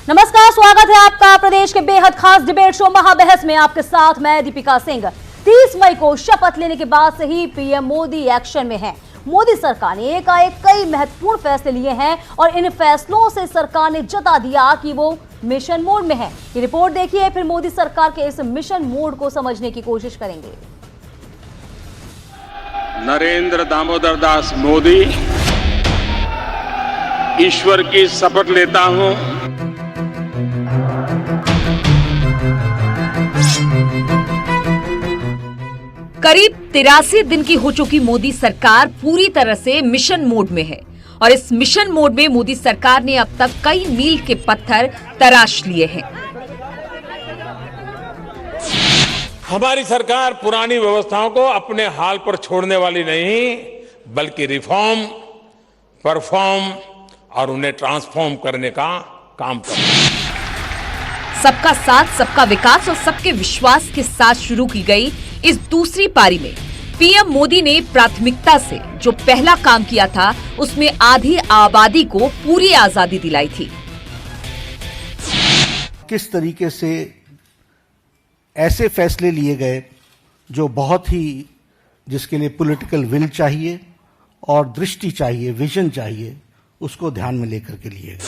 नमस्कार, स्वागत है आपका प्रदेश के बेहद खास डिबेट शो महाबहस में। आपके साथ मैं दीपिका सिंह। 30 मई को शपथ लेने के बाद से ही पीएम मोदी एक्शन में हैं। मोदी सरकार ने एकाएक कई महत्वपूर्ण फैसले लिए हैं और इन फैसलों से सरकार ने जता दिया कि वो मिशन मोड में है। ये रिपोर्ट देखिए, फिर मोदी सरकार के इस मिशन मोड को समझने की कोशिश करेंगे। नरेंद्र दामोदर दास मोदी, ईश्वर की शपथ लेता हूं करीब 83 दिन की हो चुकी मोदी सरकार पूरी तरह से मिशन मोड में है और इस मिशन मोड में मोदी सरकार ने अब तक कई मील के पत्थर तराश लिए हैं। हमारी सरकार पुरानी व्यवस्थाओं को अपने हाल पर छोड़ने वाली नहीं, बल्कि रिफॉर्म, परफॉर्म और उन्हें ट्रांसफॉर्म करने का काम कर रही है। सबका साथ, सबका विकास और सबके विश्वास के साथ शुरू की गई इस दूसरी पारी में पीएम मोदी ने प्राथमिकता से जो पहला काम किया था उसमें आधी आबादी को पूरी आजादी दिलाई थी। किस तरीके से ऐसे फैसले लिए गए जो बहुत ही, जिसके लिए पॉलिटिकल विल चाहिए और दृष्टि चाहिए, विजन चाहिए, उसको ध्यान में लेकर के लिए गए।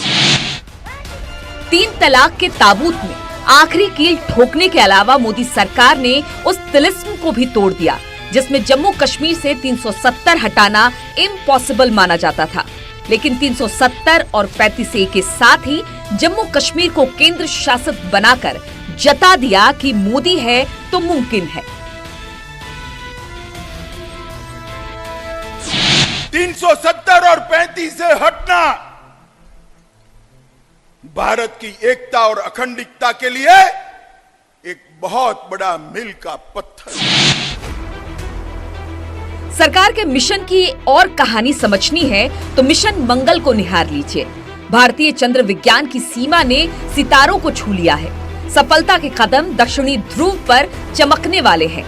3 तलाक के ताबूत में आखिरी कील ठोकने के अलावा मोदी सरकार ने उस तिलिस्म को भी तोड़ दिया जिसमें जम्मू कश्मीर से 370 हटाना इम्पॉसिबल माना जाता था। लेकिन 370 और 35A के साथ ही जम्मू कश्मीर को केंद्र शासित बनाकर जता दिया कि मोदी है तो मुमकिन है। 370 और 35 से हटना भारत की एकता और अखंडता के लिए एक बहुत बड़ा मील का पत्थर। सरकार के मिशन की और कहानी समझनी है तो मिशन मंगल को निहार लीजिए। भारतीय चंद्र विज्ञान की सीमा ने सितारों को छू लिया है। सफलता के कदम दक्षिणी ध्रुव पर चमकने वाले हैं।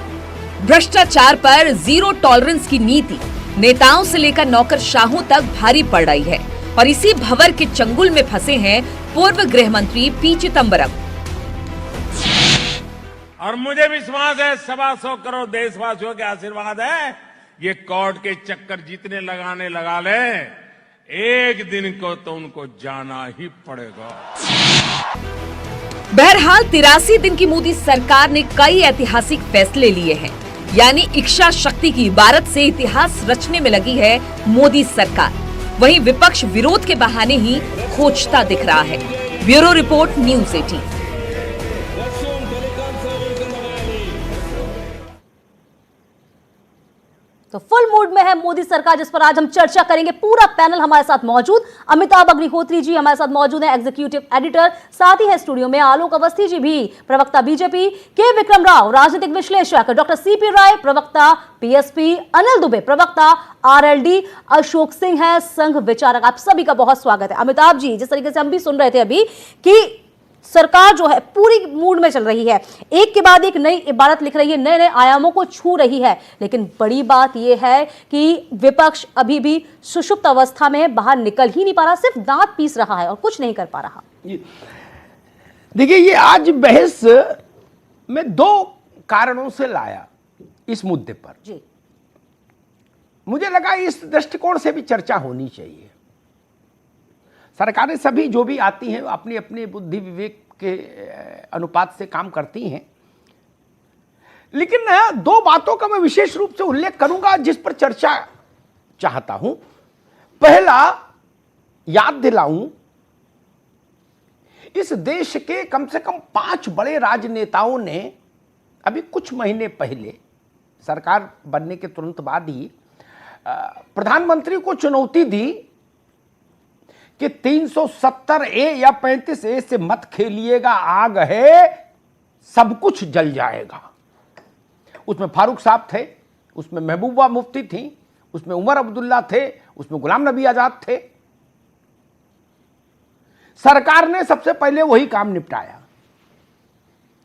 भ्रष्टाचार पर जीरो टॉलरेंस की नीति नेताओं से लेकर नौकरशाहों तक भारी पड़ रही है और इसी भंवर के चंगुल में फंसे हैं पूर्व गृह मंत्री पी चिदंबरम। और मुझे विश्वास है 125 करोड़ देशवासियों के आशीर्वाद है, ये कोर्ट के चक्कर जितने लगाने लगा ले, एक दिन को तो उनको जाना ही पड़ेगा। बहरहाल 83 दिन की मोदी सरकार ने कई ऐतिहासिक फैसले लिए हैं, यानी इच्छा शक्ति की इबारत से इतिहास रचने में लगी है मोदी सरकार। वहीं विपक्ष विरोध के बहाने ही खोजता दिख रहा है। Bureau report, news 18। तो फुल मूड में है मोदी सरकार, जिस पर आज हम चर्चा करेंगे। पूरा पैनल हमारे साथ मौजूद। अमिताभ अग्निहोत्री जी हमारे साथ मौजूद हैं, एग्जीक्यूटिव एडिटर। साथ ही है स्टूडियो में आलोक अवस्थी जी भी, प्रवक्ता बीजेपी, के विक्रम राव, राजनीतिक विश्लेषक, डॉक्टर सीपी राय, प्रवक्ता पीएसपी, अनिल दुबे, प्रवक्ता आरएलडी, अशोक सिंह है, संघ विचारक। आप सभी का बहुत स्वागत है। अमिताभ जी, जिस तरीके से हम भी सुन रहे थे अभी कि सरकार जो है पूरी मूड में चल रही है, एक के बाद एक नई इबारत लिख रही है, नए नए आयामों को छू रही है, लेकिन बड़ी बात यह है कि विपक्ष अभी भी सुषुप्त अवस्था में बाहर निकल ही नहीं पा रहा, सिर्फ दांत पीस रहा है और कुछ नहीं कर पा रहा। देखिए, ये आज बहस में 2 कारणों से लाया इस मुद्दे पर जी। मुझे लगा इस दृष्टिकोण से भी चर्चा होनी चाहिए। सरकारें सभी जो भी आती हैं अपनी अपनी बुद्धि विवेक के अनुपात से काम करती हैं, लेकिन 2 बातों का मैं विशेष रूप से उल्लेख करूंगा जिस पर चर्चा चाहता हूं। पहला, याद दिलाऊं, इस देश के कम से कम 5 बड़े राजनेताओं ने अभी कुछ महीने पहले, सरकार बनने के तुरंत बाद ही, प्रधानमंत्री को चुनौती दी कि 370A या 35A से मत खेलिएगा, आग है, सब कुछ जल जाएगा। उसमें फारूक साहब थे, उसमें महबूबा मुफ्ती थी, उसमें उमर अब्दुल्ला थे, उसमें गुलाम नबी आजाद थे। सरकार ने सबसे पहले वही काम निपटाया।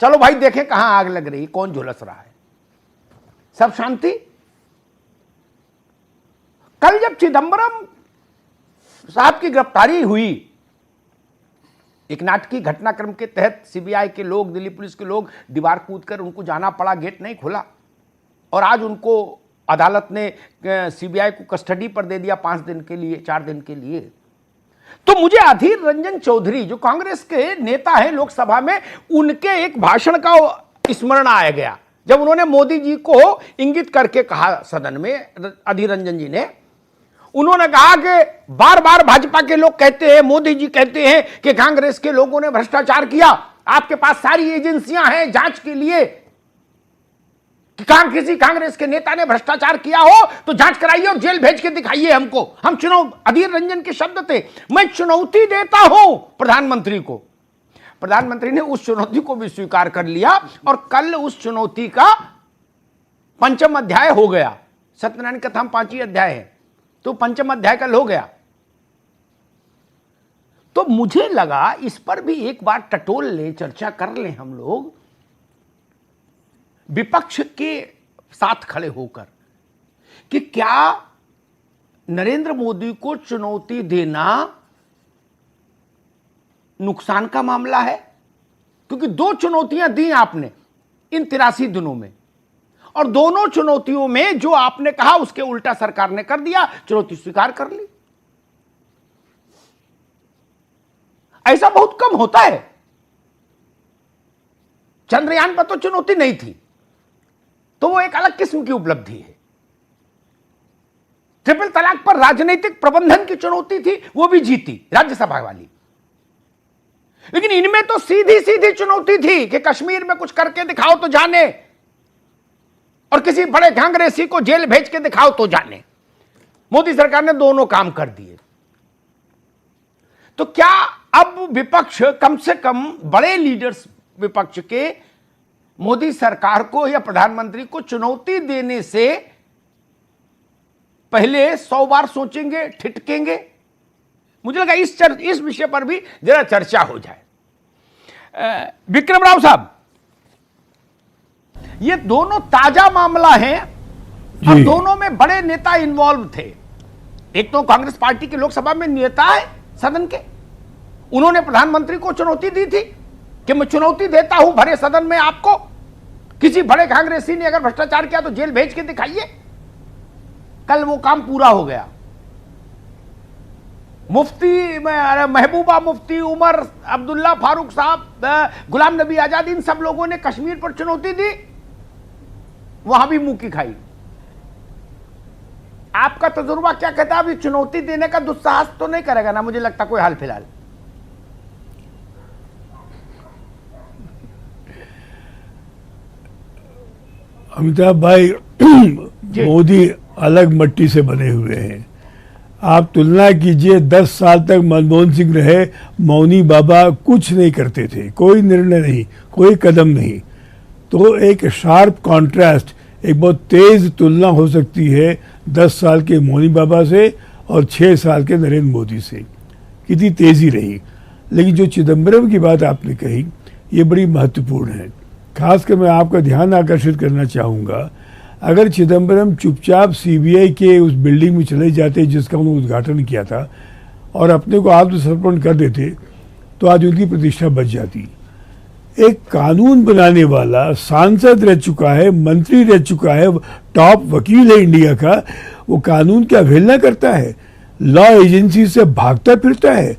चलो भाई देखें कहां आग लग रही, कौन झुलस रहा है, सब शांति। कल जब चिदंबरम साहब की गिरफ्तारी हुई एक नाटकीय घटनाक्रम के तहत सीबीआई के लोग, दिल्ली पुलिस के लोग दीवार कूदकर उनको जाना पड़ा, गेट नहीं खुला, और आज उनको अदालत ने सीबीआई को कस्टडी पर दे दिया 5 दिन के लिए, 4 दिन के लिए। तो मुझे अधीर रंजन चौधरी जो कांग्रेस के नेता हैं लोकसभा में, उनके एक भाषण का स्मरण आया गया जब उन्होंने मोदी जी को इंगित करके कहा सदन में, अधीर रंजन जी ने, उन्होंने कहा कि बार बार भाजपा के लोग कहते हैं, मोदी जी कहते हैं कि कांग्रेस के लोगों ने भ्रष्टाचार किया, आपके पास सारी एजेंसियां हैं जांच के लिए, कि किसी कांग्रेस के नेता ने भ्रष्टाचार किया हो तो जांच कराइए और जेल भेज के दिखाइए हमको। हम अधीर रंजन के शब्द थे, मैं चुनौती देता हूं प्रधानमंत्री को। प्रधानमंत्री ने उस चुनौती को भी स्वीकार कर लिया और कल उस चुनौती का 5वां अध्याय हो गया। सत्यनारायण कथा में 5 ही अध्याय है, तो 5वां अध्याय कल हो गया। तो मुझे लगा इस पर भी एक बार टटोल ले, चर्चा कर लें हम लोग, विपक्ष के साथ खड़े होकर, कि क्या नरेंद्र मोदी को चुनौती देना नुकसान का मामला है? क्योंकि 2 चुनौतियां दी आपने इन 83 दिनों में, और दोनों चुनौतियों में जो आपने कहा उसके उल्टा सरकार ने कर दिया, चुनौती स्वीकार कर ली। ऐसा बहुत कम होता है। चंद्रयान पर तो चुनौती नहीं थी, तो वो एक अलग किस्म की उपलब्धि है। ट्रिपल तलाक पर राजनीतिक प्रबंधन की चुनौती थी, वो भी जीती राज्यसभा वाली। लेकिन इनमें तो सीधी सीधी चुनौती थी कि कश्मीर में कुछ करके दिखाओ तो जाने, और किसी बड़े कांग्रेसी को जेल भेज के दिखाओ तो जाने। मोदी सरकार ने दोनों काम कर दिए। तो क्या अब विपक्ष, कम से कम बड़े लीडर्स विपक्ष के, मोदी सरकार को या प्रधानमंत्री को चुनौती देने से पहले 100 बार सोचेंगे, ठिठकेंगे? मुझे लगा इस विषय पर भी जरा चर्चा हो जाए। विक्रम राव साहब, ये दोनों ताजा मामला है और दोनों में बड़े नेता इन्वॉल्व थे। एक तो कांग्रेस पार्टी के लोकसभा में नेता है सदन के, उन्होंने प्रधानमंत्री को चुनौती दी थी कि मैं चुनौती देता हूं भरे सदन में आपको, किसी बड़े कांग्रेसी ने अगर भ्रष्टाचार किया तो जेल भेज के दिखाइए। कल वो काम पूरा हो गया। मुफ्ती महबूबा मुफ्ती, उमर अब्दुल्ला फारूक साहब, गुलाम नबी आजाद, इन सब लोगों ने कश्मीर पर चुनौती दी, वहां भी मुंह की खाई। आपका तजुर्बा क्या कहता है? अभी चुनौती देने का दुस्साहस तो नहीं करेगा ना, मुझे लगता कोई हाल फिलहाल। अमिताभ भाई, मोदी अलग मट्टी से बने हुए हैं। आप तुलना कीजिए, 10 साल तक मनमोहन सिंह रहे, मौनी बाबा कुछ नहीं करते थे, कोई निर्णय नहीं, कोई कदम नहीं। तो एक शार्प कॉन्ट्रास्ट, एक बहुत तेज तुलना हो सकती है 10 साल के मौनी बाबा से और 6 साल के नरेंद्र मोदी से, कितनी तेजी रही। लेकिन जो चिदम्बरम की बात आपने कही, ये बड़ी महत्वपूर्ण है। खासकर मैं आपका ध्यान आकर्षित करना चाहूँगा, अगर चिदम्बरम चुपचाप सीबीआई के उस बिल्डिंग में चले जाते जिसका उन्होंने उद्घाटन किया था और अपने को आत्मसमर्पण कर देते, तो आज उनकी प्रतिष्ठा बच जाती। एक कानून बनाने वाला सांसद रह चुका है, मंत्री रह चुका है, टॉप वकील है इंडिया का, वो कानून की अवहेलना करता है, लॉ एजेंसी से भागता फिरता है।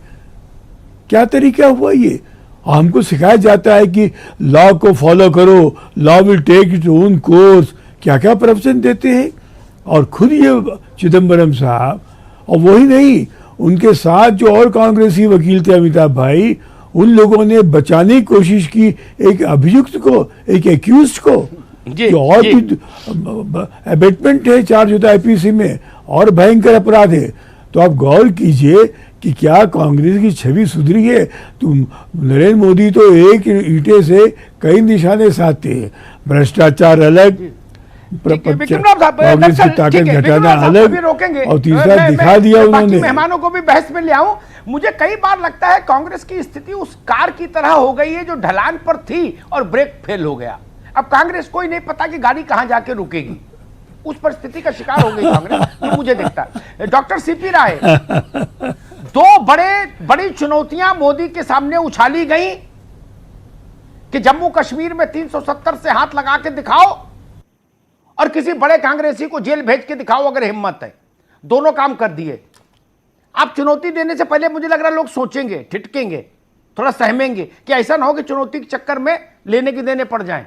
क्या तरीका हुआ ये? हमको सिखाया जाता है कि लॉ को फॉलो करो, law will take its own course, क्या क्या प्रवचन देते हैं। और खुद ये चिदम्बरम साहब, और वही नहीं, उनके साथ जो और कांग्रेसी वकील थे अमिताभ भाई, उन लोगों ने बचाने की कोशिश की एक अभियुक्त को, एक एक्यूज्ड को, जो और भी अबेटमेंट है, चार्ज होता है आईपीसी में, और भयंकर अपराध है। तो आप गौर कीजिए कि क्या कांग्रेस की छवि सुधरी है? तो नरेंद्र मोदी तो एक ईंटे से कई निशाने साधते हैं। भ्रष्टाचार अलग, कांग्रेस की ताकत घटाना अलग, और तीसरा दिखा दिया उन्होंने। मेहमानों को भी बहस में ले आऊं, मुझे कई बार लगता है कांग्रेस की स्थिति उस कार की तरह हो गई है जो ढलान पर थी और ब्रेक फेल हो गया। अब कांग्रेस को ही नहीं पता कि गाड़ी कहां जाके रुकेगी, उस परिस्थिति का शिकार हो गई कांग्रेस, तो मुझे दिखता है। डॉक्टर सीपी राय, दो बड़ी चुनौतियां मोदी के सामने उछाली गई कि जम्मू कश्मीर में 370 से हाथ लगा के दिखाओ और किसी बड़े कांग्रेसी को जेल भेज के दिखाओ अगर हिम्मत है। दोनों काम कर दिए। आप चुनौती देने से पहले मुझे लग रहा है लोग सोचेंगे, ठिठकेंगे, थोड़ा सहमेंगे कि ऐसा ना हो कि चुनौती के चक्कर में लेने की देने पड़ जाएं।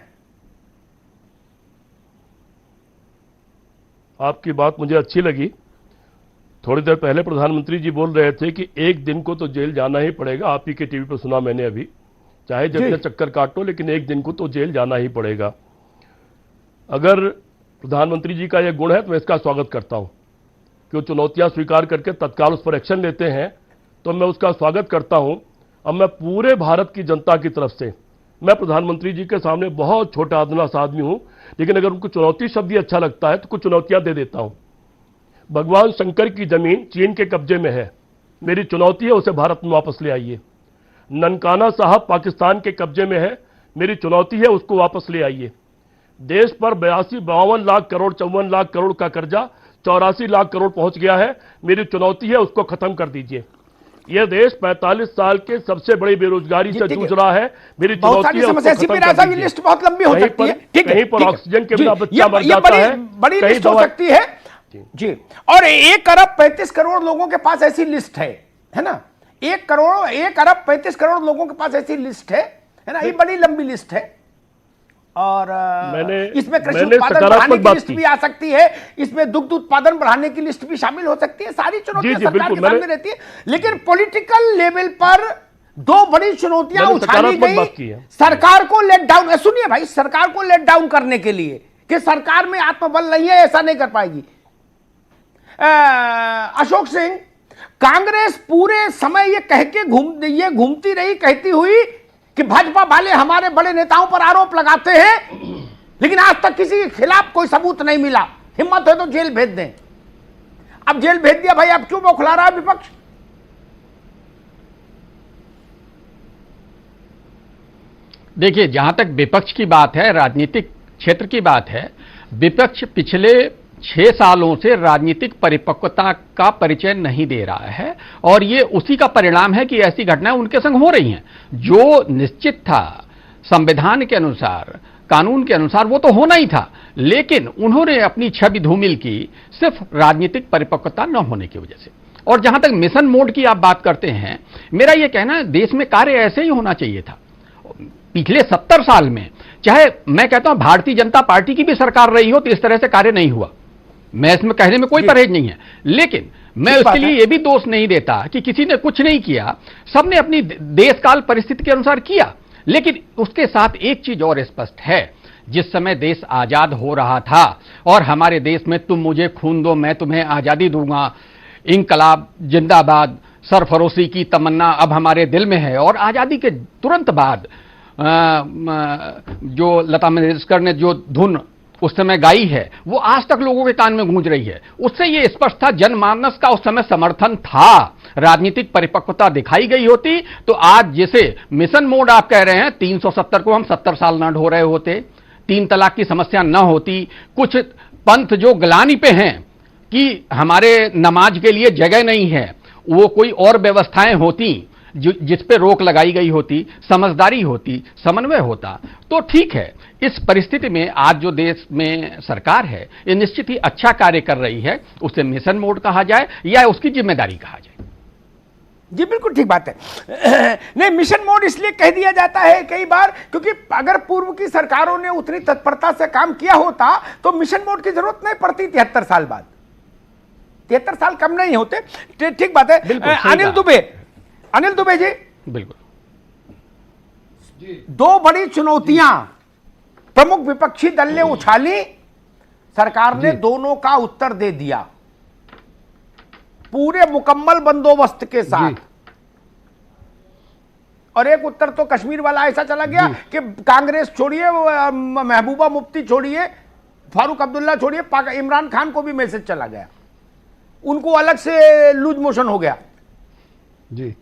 आपकी बात मुझे अच्छी लगी। थोड़ी देर पहले प्रधानमंत्री जी बोल रहे थे कि एक दिन को तो जेल जाना ही पड़ेगा। आप ही के टीवी पर सुना मैंने अभी, चाहे जितने चक्कर काटो लेकिन एक दिन को तो जेल जाना ही पड़ेगा। अगर प्रधानमंत्री जी का यह गुण है तो मैं इसका स्वागत करता हूं कि वो चुनौतियां स्वीकार करके तत्काल उस पर एक्शन लेते हैं, तो मैं उसका स्वागत करता हूं। अब मैं पूरे भारत की जनता की तरफ से, मैं प्रधानमंत्री जी के सामने बहुत छोटा आदमी हूं, लेकिन अगर उनको चुनौती शब्द ही अच्छा लगता है तो कुछ चुनौतियां दे देता हूं। भगवान शंकर की जमीन चीन के कब्जे में है, मेरी चुनौती है उसे भारत में वापस ले आइए। ननकाना साहब पाकिस्तान के कब्जे में है, मेरी चुनौती है उसको वापस ले आइए। देश पर 52 लाख करोड़ 54 लाख करोड़ का कर्जा 84 लाख करोड़ पहुंच गया है, मेरी चुनौती है उसको खत्म कर दीजिए। यह देश 45 साल के सबसे बड़ी बेरोजगारी से जूझ रहा है, मेरी चुनौती है उसको खत्म कर दीजिए। लिस्ट बहुत लंबी हो सकती है, कहीं पर ऑक्सीजन के बिना बच्चा मर जाता है, बड़ी लिस्ट हो सकती है जी। और 1 अरब 35 करोड़ लोगों के पास ऐसी लिस्ट है ना। 1 अरब 35 करोड़ लोगों के पास ऐसी लिस्ट है ना। ये बड़ी लंबी लिस्ट है और इसमें कृषि उत्पादन बढ़ाने की लिस्ट भी आ सकती है, इसमें दुग्ध उत्पादन बढ़ाने की लिस्ट भी शामिल हो सकती है। सारी चुनौतियां सरकार के सामने रहती है, लेकिन पॉलिटिकल लेवल पर दो बड़ी चुनौतियां उछाली गई सरकार को लेट डाउन। सुनिए भाई, सरकार को लेट डाउन करने के लिए कि सरकार में आत्मबल नहीं है, ऐसा नहीं कर पाएगी। अशोक सिंह, कांग्रेस पूरे समय ये घूमती रही कहती हुई कि भाजपा वाले हमारे बड़े नेताओं पर आरोप लगाते हैं, लेकिन आज तक किसी के खिलाफ कोई सबूत नहीं मिला। हिम्मत है तो जेल भेज दें। अब जेल भेज दिया भाई, अब क्यों बौखला रहा है विपक्ष? देखिए, जहां तक विपक्ष की बात है, राजनीतिक क्षेत्र की बात है, विपक्ष पिछले 6 सालों से राजनीतिक परिपक्वता का परिचय नहीं दे रहा है और ये उसी का परिणाम है कि ऐसी घटनाएं उनके संग हो रही हैं। जो निश्चित था संविधान के अनुसार, कानून के अनुसार, वो तो होना ही था, लेकिन उन्होंने अपनी छवि धूमिल की सिर्फ राजनीतिक परिपक्वता न होने की वजह से। और जहां तक मिशन मोड की आप बात करते हैं, मेरा यह कहना है देश में कार्य ऐसे ही होना चाहिए था। पिछले 70 साल में, चाहे मैं कहता हूं भारतीय जनता पार्टी की भी सरकार रही हो, तो इस तरह से कार्य नहीं हुआ। मैं इसमें कहने में कोई परहेज नहीं है, लेकिन मैं उसके लिए यह भी दोष नहीं देता कि किसी ने कुछ नहीं किया। सबने अपनी देश काल परिस्थिति के अनुसार किया, लेकिन उसके साथ एक चीज और स्पष्ट है, जिस समय देश आजाद हो रहा था और हमारे देश में तुम मुझे खून दो मैं तुम्हें आजादी दूंगा, इंकलाब जिंदाबाद, सरफरोशी की तमन्ना अब हमारे दिल में है। और आजादी के तुरंत बाद जो लता मंगेशकर ने जो धुन उस समय गाई है, वो आज तक लोगों के कान में गूंज रही है। उससे ये स्पष्ट था, जनमानस का उस समय समर्थन था। राजनीतिक परिपक्वता दिखाई गई होती तो आज जिसे मिशन मोड आप कह रहे हैं, 370 को हम 70 साल न ढो रहे होते, 3 तलाक की समस्या न होती, कुछ पंथ जो गलानी पे हैं कि हमारे नमाज के लिए जगह नहीं है, वो कोई और व्यवस्थाएं होती जिस पे रोक लगाई गई होती, समझदारी होती, समन्वय होता, तो ठीक है। इस परिस्थिति में आज जो देश में सरकार है, ये निश्चित ही अच्छा कार्य कर रही है। उसे मिशन मोड कहा जाए या उसकी जिम्मेदारी कहा जाए। जी बिल्कुल ठीक बात है। नहीं, मिशन मोड इसलिए कह दिया जाता है कई बार, क्योंकि अगर पूर्व की सरकारों ने उतनी तत्परता से काम किया होता तो मिशन मोड की जरूरत नहीं पड़ती 73 साल बाद। 73 साल कम नहीं होते, ठीक बात है। अनिल दुबे जी, बिल्कुल, दो बड़ी चुनौतियां प्रमुख विपक्षी दल ने उछाली, सरकार ने दोनों का उत्तर दे दिया पूरे मुकम्मल बंदोबस्त के साथ। और एक उत्तर तो कश्मीर वाला ऐसा चला गया कि कांग्रेस छोड़िए, महबूबा मुफ्ती छोड़िए, फारूक अब्दुल्ला छोड़िए, इमरान खान को भी मैसेज चला गया, उनको अलग से लूज मोशन हो गया जी।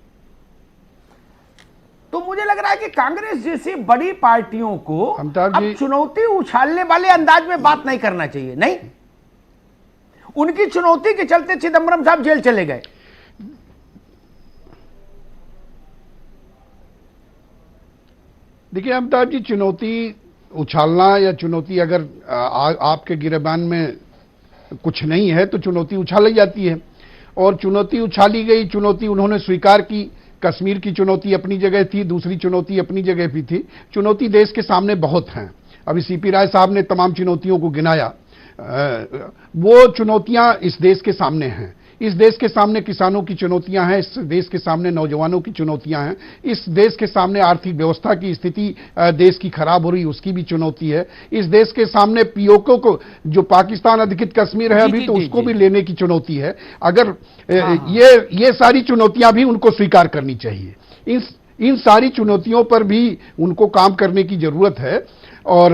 तो मुझे लग रहा है कि कांग्रेस जैसी बड़ी पार्टियों को अमिताभ अब जी, चुनौती उछालने वाले अंदाज में बात नहीं करना चाहिए। नहीं, उनकी चुनौती के चलते चिदम्बरम साहब जेल चले गए। देखिए अमिताभ जी, चुनौती उछालना या चुनौती अगर आपके गिरेबान में कुछ नहीं है तो चुनौती उछाली जाती है, और चुनौती उछाली गई, चुनौती उन्होंने स्वीकार की। कश्मीर की चुनौती अपनी जगह थी, दूसरी चुनौती अपनी जगह भी थी। चुनौती देश के सामने बहुत हैं। अभी सीपी राय साहब ने तमाम चुनौतियों को गिनाया। वो चुनौतियां इस देश के सामने हैं। इस देश के सामने किसानों की चुनौतियां हैं, इस देश के सामने नौजवानों की चुनौतियां हैं, इस देश के सामने आर्थिक व्यवस्था की स्थिति देश की खराब हो रही उसकी भी चुनौती है। इस देश के सामने पीओके को, जो पाकिस्तान अधिकृत कश्मीर है अभी, तो उसको भी लेने की चुनौती है। अगर ये सारी चुनौतियां भी उनको स्वीकार करनी चाहिए। इन सारी चुनौतियों पर भी उनको काम करने की जरूरत है, और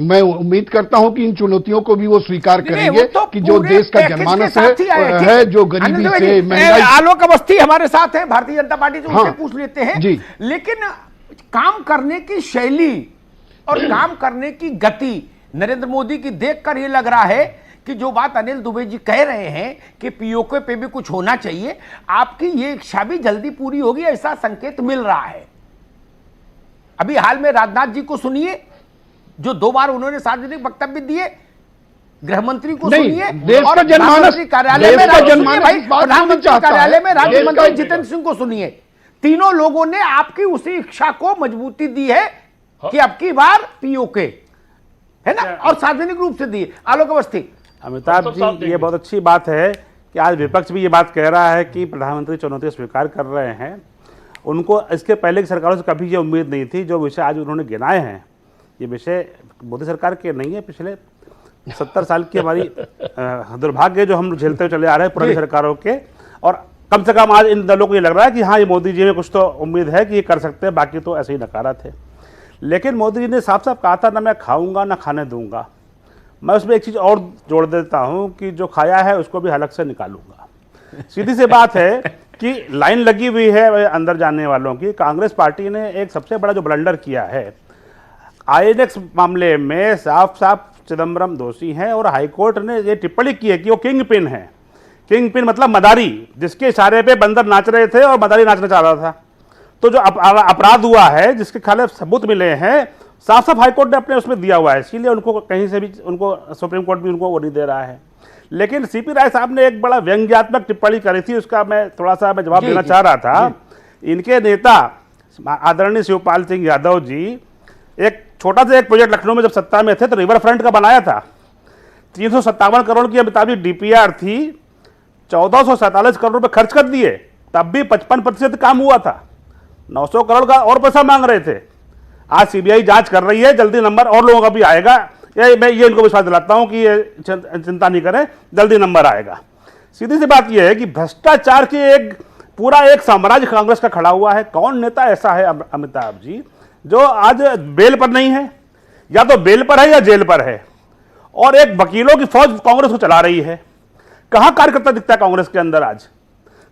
मैं उम्मीद करता हूं कि इन चुनौतियों को भी वो स्वीकार करेंगे कि जो देश का जनमानस है जो गरीबी से महंगाई। आलोक अवस्थी हमारे साथ हैं भारतीय जनता पार्टी से, उनसे पूछ लेते हैं जी। लेकिन काम करने की शैली और काम करने की गति नरेंद्र मोदी की देखकर ये लग रहा है कि जो बात अनिल दुबे जी कह रहे हैं कि पीओके पे भी कुछ होना चाहिए, आपकी ये इच्छा भी जल्दी पूरी होगी, ऐसा संकेत मिल रहा है। अभी हाल में राजनाथ जी को सुनिए, जो 2 बार उन्होंने सार्वजनिक वक्तव्य दिए, गृह मंत्री को सुनिए, और प्रधानमंत्री कार्यालय में राज्य मंत्री जितेंद्र सिंह को सुनिए। तीनों लोगों ने आपकी उसी इच्छा को मजबूती दी है कि अब की बार पीओके है ना, और सार्वजनिक रूप से दी। आलोक अवस्थी। अमिताभ जी, ये बहुत अच्छी बात है कि आज विपक्ष भी ये बात कह रहा है कि प्रधानमंत्री चुनौती स्वीकार कर रहे हैं। उनको इसके पहले की सरकारों से कभी ये उम्मीद नहीं थी। जो विषय आज उन्होंने गिनाए हैं, ये विषय मोदी सरकार के नहीं है, पिछले 70 साल की हमारी दुर्भाग्य जो हम झेलते हुए चले आ रहे हैं पुरानी सरकारों के। और कम से कम आज इन दलों को ये लग रहा है कि हाँ, ये मोदी जी में कुछ तो उम्मीद है कि ये कर सकते हैं, बाकी तो ऐसे ही नकारा थे। लेकिन मोदी जी ने साफ साफ कहा था, ना मैं खाऊंगा ना खाने दूंगा। मैं उसमें एक चीज़ और जोड़ देता हूँ कि जो खाया है उसको भी हलक से निकालूंगा। सीधी सी बात है कि लाइन लगी हुई है अंदर जाने वालों की। कांग्रेस पार्टी ने एक सबसे बड़ा जो ब्लंडर किया है, आईएनएक्स मामले में साफ साफ चिदम्बरम दोषी हैं, और हाईकोर्ट ने ये टिप्पणी की है कि वो किंग पिन है। किंग पिन मतलब मदारी, जिसके इशारे पे बंदर नाच रहे थे और मदारी नाचना चाह रहा था। तो जो अपराध हुआ है, जिसके खिलाफ सबूत मिले हैं, साफ साफ हाईकोर्ट ने अपने उसमें दिया हुआ है। इसीलिए उनको कहीं से भी, उनको सुप्रीम कोर्ट भी उनको वो नहीं दे रहा है। लेकिन सीपी राय साहब ने एक बड़ा व्यंग्यात्मक टिप्पणी करी थी, उसका मैं थोड़ा सा जवाब देना चाह रहा था। इनके नेता आदरणीय शिवपाल सिंह यादव जी एक छोटा सा एक प्रोजेक्ट लखनऊ में जब सत्ता में थे तो रिवर फ्रंट का बनाया था। 357 करोड़ की अमिताभ डीपीआर थी, 1447 करोड़ रुपए खर्च कर दिए, तब भी 55% काम हुआ था। 900 करोड़ का और पैसा मांग रहे थे। आज सीबीआई जांच कर रही है, जल्दी नंबर और लोगों का भी आएगा। मैं ये इनको विश्वास दिलाता हूं कि ये चिंता नहीं करें, जल्दी नंबर आएगा। सीधी सी बात यह है कि भ्रष्टाचार की एक पूरा एक साम्राज्य कांग्रेस का खड़ा हुआ है। कौन नेता ऐसा है अमिताभ जी जो आज बेल पर नहीं है, या तो बेल पर है या जेल पर है, और एक वकीलों की फौज कांग्रेस को चला रही है। कहां कार्यकर्ता दिखता है कांग्रेस के अंदर आज?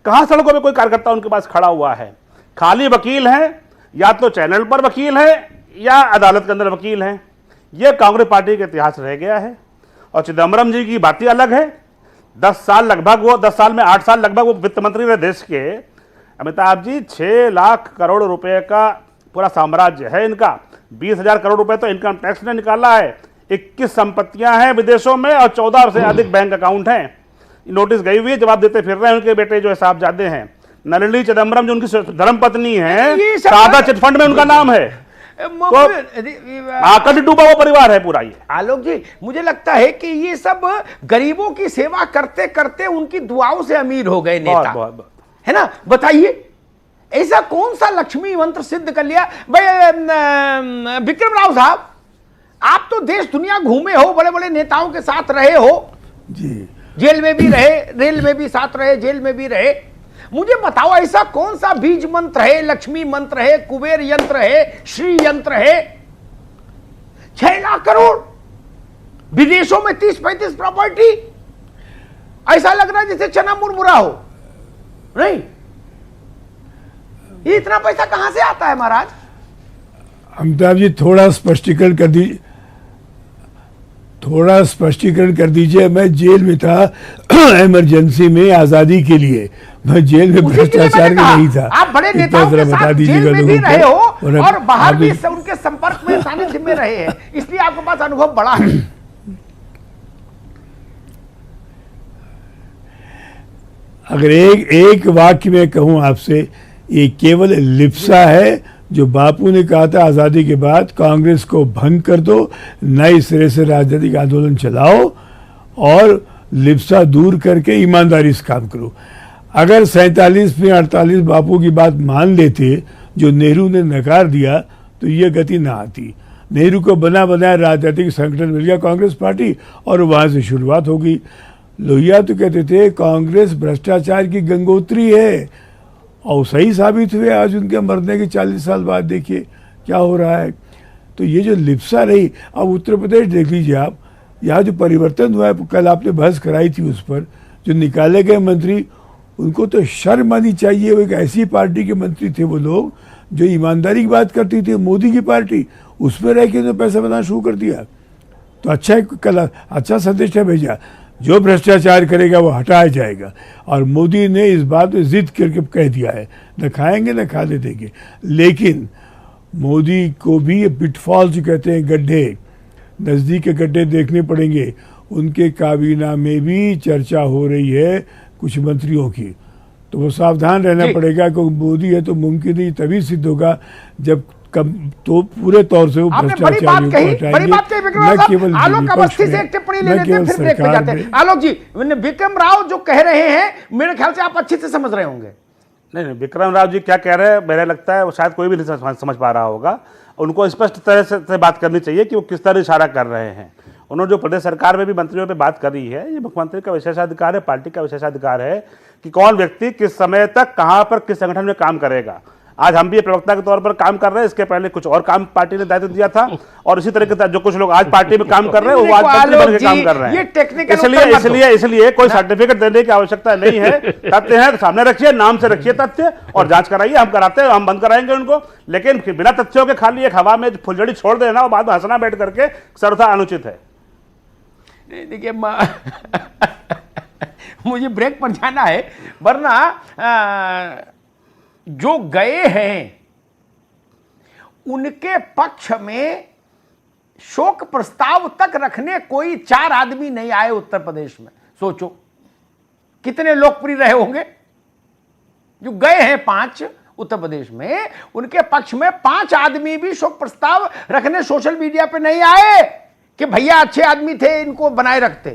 कहां सड़कों पे कोई कार्यकर्ता उनके पास खड़ा हुआ है? खाली वकील हैं, या तो चैनल पर वकील हैं या अदालत के अंदर वकील हैं। यह कांग्रेस पार्टी का इतिहास रह गया है। और चिदम्बरम जी की बात ही अलग है। 10 साल लगभग वो 10 साल में 8 साल लगभग वो वित्त मंत्री रहे देश के। अमिताभ जी 6 लाख करोड़ रुपए का पूरा साम्राज्य है इनका। 20,000 करोड़ रुपए तो इनकम टैक्स ने निकाला है। 21 संपत्तियां हैं विदेशों में और 14 से अधिक बैंक अकाउंट हैं। नोटिस गई हुई है, जवाब देते फिर रहे हैं उनके बेटे जो साहबजादे हैं। नलिनी चिदम्बरम जो उनकी धर्मपत्नी है, शारदा चिटफंड में उनका नाम है। तो आकर डूबा हुआ परिवार है पूरा ये। आलोक जी, मुझे लगता है कि ये सब गरीबों की सेवा करते करते उनकी दुआओं से अमीर हो गए नेता, बहुत। है ना? बताइए ऐसा कौन सा लक्ष्मी मंत्र सिद्ध कर लिया? भाई विक्रम राव साहब, आप तो देश दुनिया घूमे हो, बड़े बड़े नेताओं के साथ रहे हो जी, जेल में भी रहे, रेल में भी साथ रहे, जेल में भी रहे। मुझे बताओ ऐसा कौन सा बीज मंत्र है, लक्ष्मी मंत्र है, कुबेर यंत्र है, श्री यंत्र है? 6 लाख करोड़ विदेशों में 30-35 प्रॉपर्टी। ऐसा लग रहा है जैसे चना मुरमुरा हो। नहीं, ये इतना पैसा कहां से आता है महाराज? अमिताभ जी थोड़ा स्पष्टीकरण कर दी, थोड़ा स्पष्टीकरण कर दीजिए। मैं जेल में था इमरजेंसी में आजादी के लिए, मैं जेल में भ्रष्टाचार में नहीं था। आप बड़े नेताओं के साथ जेल में भी रहे हो और बाहर भी उनके संपर्क में सानिध्य में रहे हैं, इसलिए आपके पास अनुभव बड़ा है। अगर एक वाक्य में कहूं आपसे, ये केवल लिप्सा है जो बापू ने कहा था आज़ादी के बाद, कांग्रेस को भंग कर दो, नए सिरे से राजनीतिक आंदोलन चलाओ और लिप्सा दूर करके ईमानदारी से काम करो। अगर 47 में 48 बापू की बात मान लेते जो नेहरू ने नकार दिया तो ये गति ना आती। नेहरू को बना बनाया राजनीतिक संगठन मिल गया कांग्रेस पार्टी और वहां से शुरुआत हो गई। लोहिया तो कहते थे कांग्रेस भ्रष्टाचार की गंगोत्री है और सही साबित हुए। आज उनके मरने के 40 साल बाद देखिए क्या हो रहा है। तो ये जो लिप्सा रही, अब उत्तर प्रदेश देख लीजिए आप, यहाँ जो परिवर्तन हुआ है, कल आपने बहस कराई थी उस पर, जो निकाले गए मंत्री उनको तो शर्म आनी चाहिए। वो एक ऐसी पार्टी के मंत्री थे वो लोग जो ईमानदारी की बात करती थी, मोदी की पार्टी, उसमें रह के उन्होंने पैसा बनाना शुरू कर दिया। तो अच्छा कल अच्छा संदेश भेजा, जो भ्रष्टाचार करेगा वो हटाया जाएगा। और मोदी ने इस बात में जिद करके कह दिया है, न खाएंगे न खाने देंगे। लेकिन मोदी को भी ये पिटफॉल जो कहते हैं, गड्ढे, नज़दीक के गड्ढे देखने पड़ेंगे। उनके काबीना में भी चर्चा हो रही है कुछ मंत्रियों की, तो वो सावधान रहना पड़ेगा क्योंकि मोदी है तो मुमकिन ही तभी सिद्ध होगा जब तो पूरे तौर से वो भ्रष्टाचारियों को हटाएंगे। आलोक अवस्थी से एक टिप्पणी ले लेते हैं, फिर ब्रेक पे जाते हैं। आलोक जी, विक्रम राव जो कह रहे हैं मेरे ख्याल से आप अच्छे से समझ रहे होंगे। नहीं, विक्रम राव जी क्या कह रहे हैं, मेरे लगता है वो शायद कोई भी नहीं समझ पा रहा होगा। उनको स्पष्ट तरह से बात करनी चाहिए कि वो किस तरह इशारा कर रहे हैं। उन्होंने जो प्रदेश सरकार में भी मंत्रियों पे बात करी है, ये मुख्यमंत्री का विशेषाधिकार है, पार्टी का विशेषाधिकार है कि कौन व्यक्ति किस समय तक कहां पर किस संगठन में काम करेगा। आज हम भी प्रवक्ता के तौर पर काम कर रहे हैं, इसके पहले कुछ और काम पार्टी ने दायित्व दिया था, और इसी तरह के जो कुछ लोग आज पार्टी में काम कर रहे हैं वो आज मंत्री बन के काम कर रहे हैं। इसलिए कोई सर्टिफिकेट देने की आवश्यकता नहीं है। तथ्य है सामने रखिए, नाम से रखिए तथ्य और जांच कराइए। हम कराते हैं, हम बंद कराएंगे उनको, लेकिन बिना तथ्यों के खाली एक हवा में फुलझड़ी छोड़ देना और बाद में हंसना बैठ करके सर्वथा अनुचित है। देखिए मुझे ब्रेक पर जाना है, वरना जो गए हैं उनके पक्ष में शोक प्रस्ताव तक रखने कोई 4 आदमी नहीं आए उत्तर प्रदेश में। सोचो कितने लोकप्रिय रहे होंगे। जो गए हैं 5 उत्तर प्रदेश में, उनके पक्ष में 5 आदमी भी शोक प्रस्ताव रखने सोशल मीडिया पे नहीं आए कि भैया अच्छे आदमी थे, इनको बनाए रखते।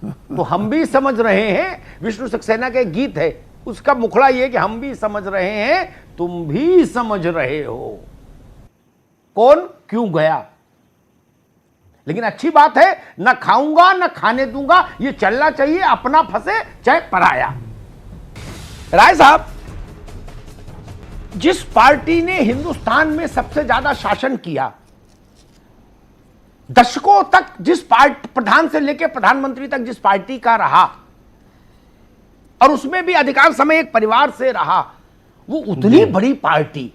तो हम भी समझ रहे हैं, विष्णु सक्सेना का एक गीत है, उसका मुखड़ा यह कि हम भी समझ रहे हैं, तुम भी समझ रहे हो कौन क्यों गया। लेकिन अच्छी बात है, न खाऊंगा न खाने दूंगा, ये चलना चाहिए, अपना फंसे चाहे पराया। राय साहब, जिस पार्टी ने हिंदुस्तान में सबसे ज्यादा शासन किया, दशकों तक जिस पार्टी, प्रधान से लेकर प्रधानमंत्री तक जिस पार्टी का रहा और उसमें भी अधिकांश समय एक परिवार से रहा, वो उतनी बड़ी पार्टी,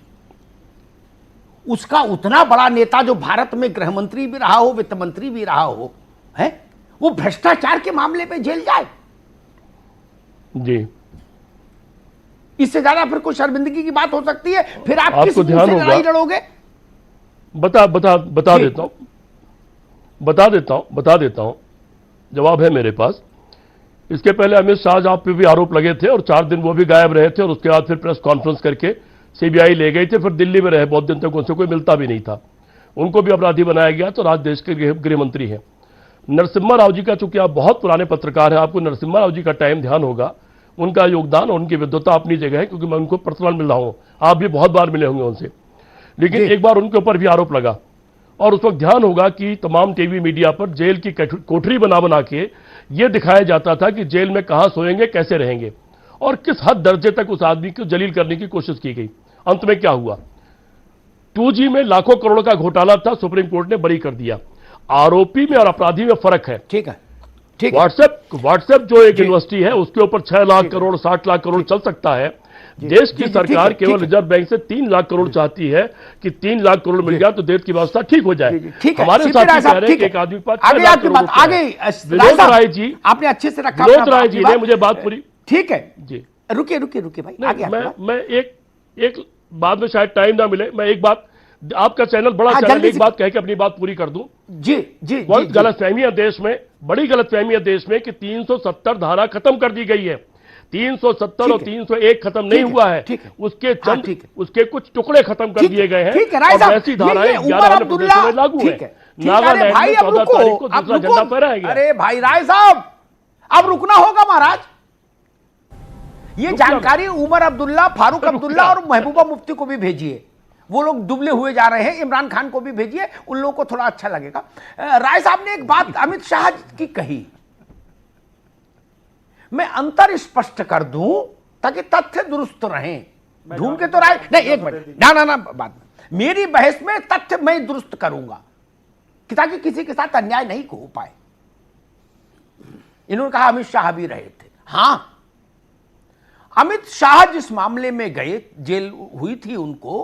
उसका उतना बड़ा नेता जो भारत में गृह मंत्री भी रहा हो, वित्त मंत्री भी रहा हो, है वो भ्रष्टाचार के मामले पे जेल जाए जी। इससे ज्यादा फिर कोई शर्मिंदगी की बात हो सकती है? फिर आप किस मुंह से लड़ाई लड़ोगे? बता देता हूं, जवाब है मेरे पास। इसके पहले अमित शाह आप पे भी आरोप लगे थे और 4 दिन वो भी गायब रहे थे और उसके बाद फिर प्रेस कॉन्फ्रेंस करके सीबीआई ले गई थे, फिर दिल्ली में रहे बहुत दिन तक, उनसे कोई मिलता भी नहीं था। उनको भी अपराधी बनाया गया, तो आज देश के गृह मंत्री हैं। नरसिम्हा राव जी का, चूंकि आप बहुत पुराने पत्रकार हैं, आपको नरसिम्हा राव जी का टाइम ध्यान होगा, उनका योगदान और उनकी विद्वता अपनी जगह है, क्योंकि मैं उनको पर्सनल मिल रहा हूं, आप भी बहुत बार मिले होंगे उनसे। लेकिन एक बार उनके ऊपर भी आरोप लगा और उस वक्त ध्यान होगा कि तमाम टीवी मीडिया पर जेल की कोठरी बना के यह दिखाया जाता था कि जेल में कहां सोएंगे, कैसे रहेंगे और किस हद दर्जे तक उस आदमी को जलील करने की कोशिश की गई। अंत में क्या हुआ? 2G में लाखों करोड़ का घोटाला था, सुप्रीम कोर्ट ने बरी कर दिया। आरोपी में और अपराधी में फर्क है। ठीक है। व्हाट्सएप जो एक यूनिवर्सिटी है उसके ऊपर 6 लाख करोड़ 60 लाख करोड़ चल सकता है, देश की सरकार केवल रिजर्व बैंक से 3 लाख करोड़ चाहती है कि 3 लाख करोड़ मिल जाए तो देश की व्यवस्था ठीक हो जाए। हमारे साथी कह रहे हैं कि एक आदमी पर 6 लाख करोड़ विनोद राय जी, आपने अच्छे से रखा, विनोद राय जी ने मुझे बात पूरी, ठीक है जी रुकिए भाई, आगे मैं एक बाद में शायद टाइम ना मिले, मैं एक बात, आपका चैनल बड़ा चैनल, एक बात कह के अपनी बात पूरी कर दूं। जी बहुत गलतफहमी है देश में, बड़ी गलतफहमी है देश में कि 370 धारा खत्म कर दी गई है। 370 और 301 खत्म नहीं हुआ है, उसके कुछ टुकड़े खत्म कर दिए गए हैं और ऐसी धाराएं 11 अन्य प्रदेशों में लागू है। नागालैंड में 14 तारीख को दूसरा झंडा फहराएगा। अरे भाई राय साहब, अब रुकना होगा महाराज। ये जानकारी उमर अब्दुल्ला, फारूक अब्दुल्ला और महबूबा मुफ्ती को भी भेजिए, वो लोग दुबले हुए जा रहे हैं। इमरान खान को भी भेजिए, उन लोगों को थोड़ा अच्छा लगेगा। राय साहब ने एक बात अमित शाह की कही, मैं अंतर स्पष्ट कर दूं ताकि तथ्य दुरुस्त रहें। ढूंढ के तो राय नहीं, एक मिनट, ना बात मेरी बहस में तथ्य मैं दुरुस्त करूंगा कि ताकि किसी के साथ अन्याय नहीं हो पाए। इन्होंने कहा अमित शाह भी रहे थे। हां, अमित शाह जिस मामले में गए, जेल हुई थी उनको,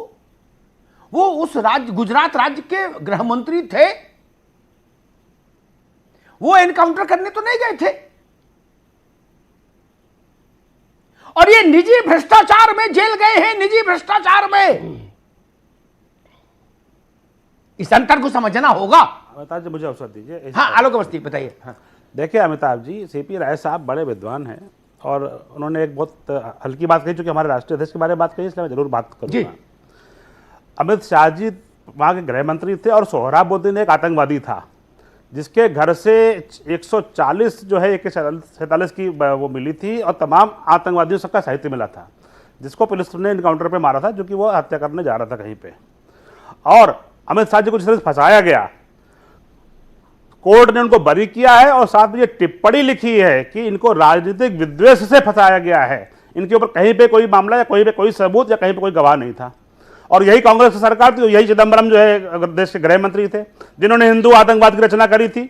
वो उस राज्य, गुजरात राज्य के गृह मंत्री थे। वो एनकाउंटर करने तो नहीं गए थे। और ये निजी भ्रष्टाचार में जेल गए हैं, निजी भ्रष्टाचार में। इस अंतर को समझना होगा। अमिताभ जी मुझे अवसर दीजिए। हाँ, आलोक अवस्थी बताइए। हाँ, देखिए अमिताभ जी, सीपी राय साहब बड़े विद्वान हैं और उन्होंने एक बहुत हल्की बात कही, चूंकि हमारे राष्ट्रीय अध्यक्ष के बारे में बात कही, इसलिए मैं जरूर बात करूंगा। अमित शाह जी वहाँ के गृह मंत्री थे और सोहराबुद्दीन एक आतंकवादी था जिसके घर से 140 जो है AK-47 की वो मिली थी और तमाम आतंकवादियों सबका साहित्य मिला था, जिसको पुलिस ने इनकाउंटर पे मारा था, जो कि वो हत्या करने जा रहा था कहीं पे। और अमित शाह जी को जिस तरह से फंसाया गया, कोर्ट ने उनको बरी किया है और साथ में ये टिप्पणी लिखी है कि इनको राजनीतिक विद्वेष से फंसाया गया है। इनके ऊपर कहीं पे कोई मामला या कहीं पे कोई सबूत या कहीं पे कोई गवाह नहीं था। और यही कांग्रेस की सरकार थी, यही चिदम्बरम जो है देश के गृह मंत्री थे, जिन्होंने हिंदू आतंकवाद की रचना करी थी,